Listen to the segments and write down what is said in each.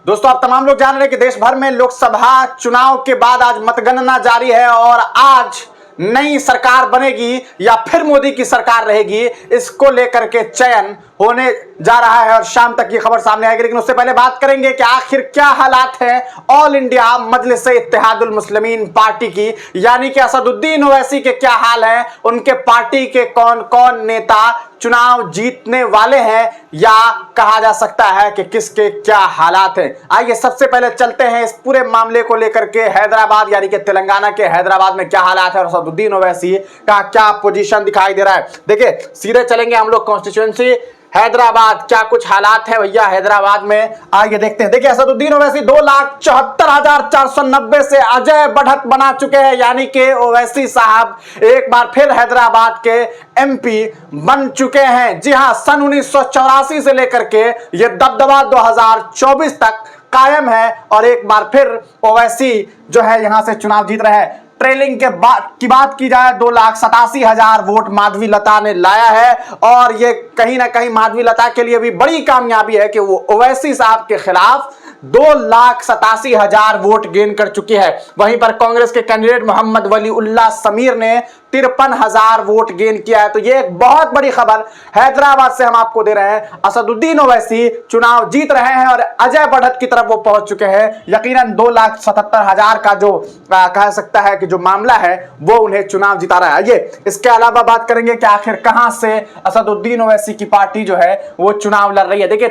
दोस्तों, आप तमाम लोग जान रहे हैं कि देश भर में लोकसभा चुनाव के बाद आज मतगणना जारी है और आज नई सरकार बनेगी या फिर मोदी की सरकार रहेगी, इसको लेकर के चयन होने जा रहा है और शाम तक ये खबर सामने आएगी। लेकिन उससे पहले बात करेंगे कि आखिर क्या हालात है ऑल इंडिया मजलिस-ए-इत्तेहादुल मुस्लिमीन पार्टी की, यानी कि असदुद्दीन ओवैसी के क्या हाल है, उनके पार्टी के कौन कौन नेता चुनाव जीतने वाले हैं या कहा जा सकता है कि किसके क्या हालात हैं। आइए सबसे पहले चलते हैं इस पूरे मामले को लेकर के हैदराबाद यानी कि तेलंगाना के हैदराबाद में क्या हालात है और असदुद्दीन ओवैसी का क्या पोजीशन दिखाई दे रहा है। देखिए, सीधे चलेंगे हम लोग कॉन्स्टिट्यूएंसी हैदराबाद, क्या कुछ हालात है भैया हैदराबाद में, आइए देखते हैं। देखिए, असदुद्दीन ओवैसी 2,74,490 से अजय बढ़त बना चुके हैं, यानी कि ओवैसी साहब एक बार फिर हैदराबाद के एमपी बन चुके हैं। जी हां, सन 1984 से लेकर के ये दबदबा 2024 तक कायम है और एक बार फिर ओवैसी जो है यहां से चुनाव जीत रहे हैं। ट्रेलिंग के बाद की बात की जाए 2,87,000 वोट माधवी लता ने लाया है और ये कहीं ना कहीं माधवी लता के लिए भी बड़ी कामयाबी है कि वो ओवैसी साहब के खिलाफ 2,87,000 वोट गेन कर चुकी है। वहीं पर कांग्रेस के कैंडिडेट मोहम्मद वलीउल्लाह समीर ने 53,000 वोट गेन किया है। तो ये एक बहुत बड़ी खबर हैदराबाद से हम आपको दे रहे हैं। असदुद्दीन ओवैसी चुनाव जीत रहे हैं और अजय बढ़त की तरफ वो पहुंच चुके हैं। यकीनन 2,77,000 का जो कह सकता है कि जो मामला है वो उन्हें चुनाव जिता रहा है। ये इसके अलावा बात करेंगे कि आखिर कहां से असदुद्दीन ओवैसी की पार्टी जो है वो चुनाव लड़ रही है। देखिए,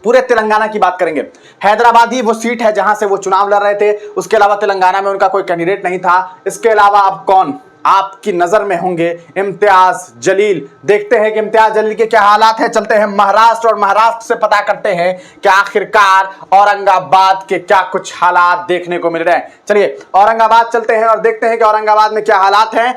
पूरे तेलंगाना की बात करेंगे, हैदराबाद ही वो सीट है जहां से वो चुनाव लड़ रहे थे, उसके अलावा तेलंगाना में उनका कोई कैंडिडेट नहीं था। इसके अलावा अब कौन आपकी नजर में होंगे? इम्तियाज जलील। देखते हैं कि इम्तियाज जलील के क्या हालात है। चलते हैं महाराष्ट्र और महाराष्ट्र से पता करते हैं कि आखिरकार औरंगाबाद के क्या कुछ हालात देखने को मिल रहे हैं। चलिए औरंगाबाद चलते हैं और देखते हैं कि औरंगाबाद में क्या हालात हैं।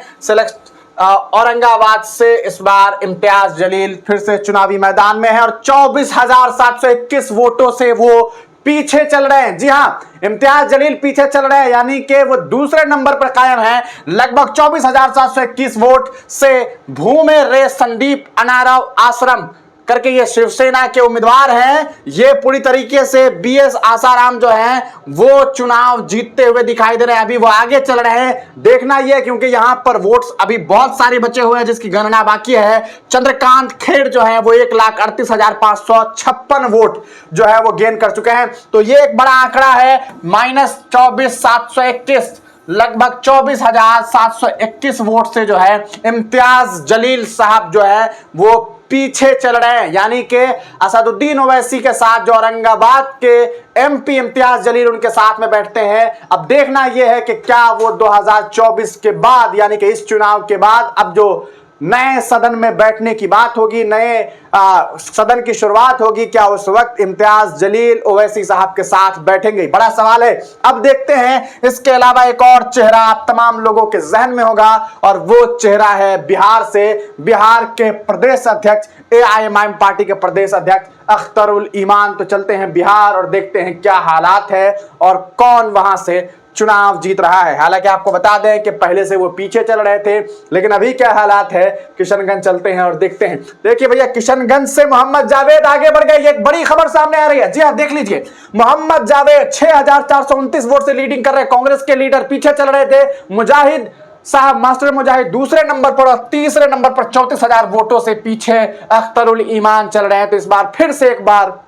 औरंगाबाद से इस बार इम्तियाज जलील फिर से चुनावी मैदान में है और 24,721 वोटों से वो पीछे चल रहे हैं। जी हां, इम्तियाज जलील पीछे चल रहे हैं, यानी कि वो दूसरे नंबर पर कायम है लगभग 24,721 वोट से। भूमे रे संदीप अनारव आश्रम करके ये शिवसेना के उम्मीदवार हैं, ये पूरी तरीके से बीएस आसाराम जो हैं वो चुनाव जीतते हुए दिखाई दे रहे हैं। अभी वो आगे चल रहे हैं, देखना ये क्योंकि यहां पर वोट्स अभी बहुत सारे बचे हुए हैं जिसकी गणना बाकी है। चंद्रकांत खेड़ जो है वो 1,38,556 वोट जो है वो गेन कर चुके हैं। तो ये एक बड़ा आंकड़ा है, -24,721 लगभग 24,721 वोट से जो है इम्तियाज जलील साहब जो है वो पीछे चल रहे हैं। यानी कि असदुद्दीन ओवैसी के साथ जो औरंगाबाद के एमपी इम्तियाज जलील उनके साथ में बैठते हैं। अब देखना यह है कि क्या वो 2024 के बाद यानी कि इस चुनाव के बाद अब जो नए सदन में बैठने की बात होगी, नए सदन की शुरुआत होगी, क्या उस वक्त इम्तियाज जलील ओवैसी साहब के साथ बैठेंगे? बड़ा सवाल है। अब देखते हैं। इसके अलावा एक और चेहरा आप तमाम लोगों के जहन में होगा और वो चेहरा है बिहार से, बिहार के प्रदेश अध्यक्ष, एआईएमआईएम पार्टी के प्रदेश अध्यक्ष अख्तरुल ईमान। तो चलते हैं बिहार और देखते हैं क्या हालात है और कौन वहां से चुनाव जीत रहा है। हालांकि आपको बता दें कि पहले से वो पीछे चल रहे थे, लेकिन अभी क्या हालात है किशनगंज चलते हैं और देखते हैं। देखिए भैया, किशनगंज से मोहम्मद जावेद आगे बढ़ गए, एक बड़ी खबर सामने आ रही है। जी हां, देख लीजिए, मोहम्मद जावेद 6,429 वोट से लीडिंग कर रहे हैं। कांग्रेस के लीडर पीछे चल रहे थे, मुजाहिद साहब मास्टर मुजाहिद दूसरे नंबर पर और तीसरे नंबर पर 34,000 वोटों से पीछे अख्तरुल ईमान चल रहे हैं। तो इस बार फिर से एक बार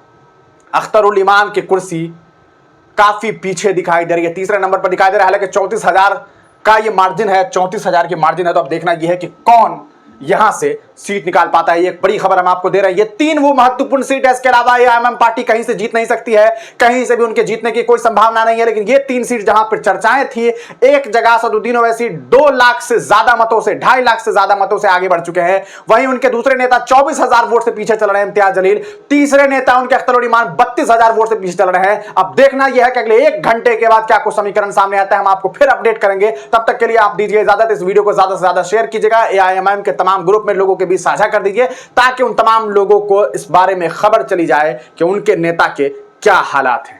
अख्तरुल ईमान की कुर्सी काफी पीछे दिखाई दे रही है, तीसरे नंबर पर दिखाई दे रहा है। हालांकि 34,000 का ये मार्जिन है, 34,000 की मार्जिन है। तो अब देखना यह है कि कौन यहां से सीट निकाल पाता है। ये एक बड़ी खबर हम आपको दे रहे हैं। ये तीन वो महत्वपूर्ण सीट है। इसके अलावा एआईएमआईएम पार्टी कहीं से जीत नहीं सकती है, कहीं से भी उनके जीतने की कोई संभावना नहीं है। लेकिन ये तीन सीट जहां पर चर्चाएं थी, एक जगह असदुद्दीन ओवैसी 2 लाख से ज्यादा मतों से, 2.5 लाख से ज्यादा मतों से आगे बढ़ चुके हैं। वहीं उनके दूसरे नेता 24,000 वोट से पीछे चल रहे हैं इम्तियाज जलील। तीसरे नेता उनके अख्तरुल ईमान 32,000 वोट से पीछे चल रहे हैं। अब देखना यह है कि अगले 1 घंटे के बाद क्या कुछ समीकरण सामने आता है, हम आपको फिर अपडेट करेंगे। तब तक के लिए आप दीजिए इजाजत। इस वीडियो को ज्यादा से ज्यादा शेयर कीजिएगा, एआईएमआईएम के तमाम ग्रुप में लोगों के भी साझा कर दीजिए ताकि उन तमाम लोगों को इस बारे में खबर चली जाए कि उनके नेता के क्या हालात हैं।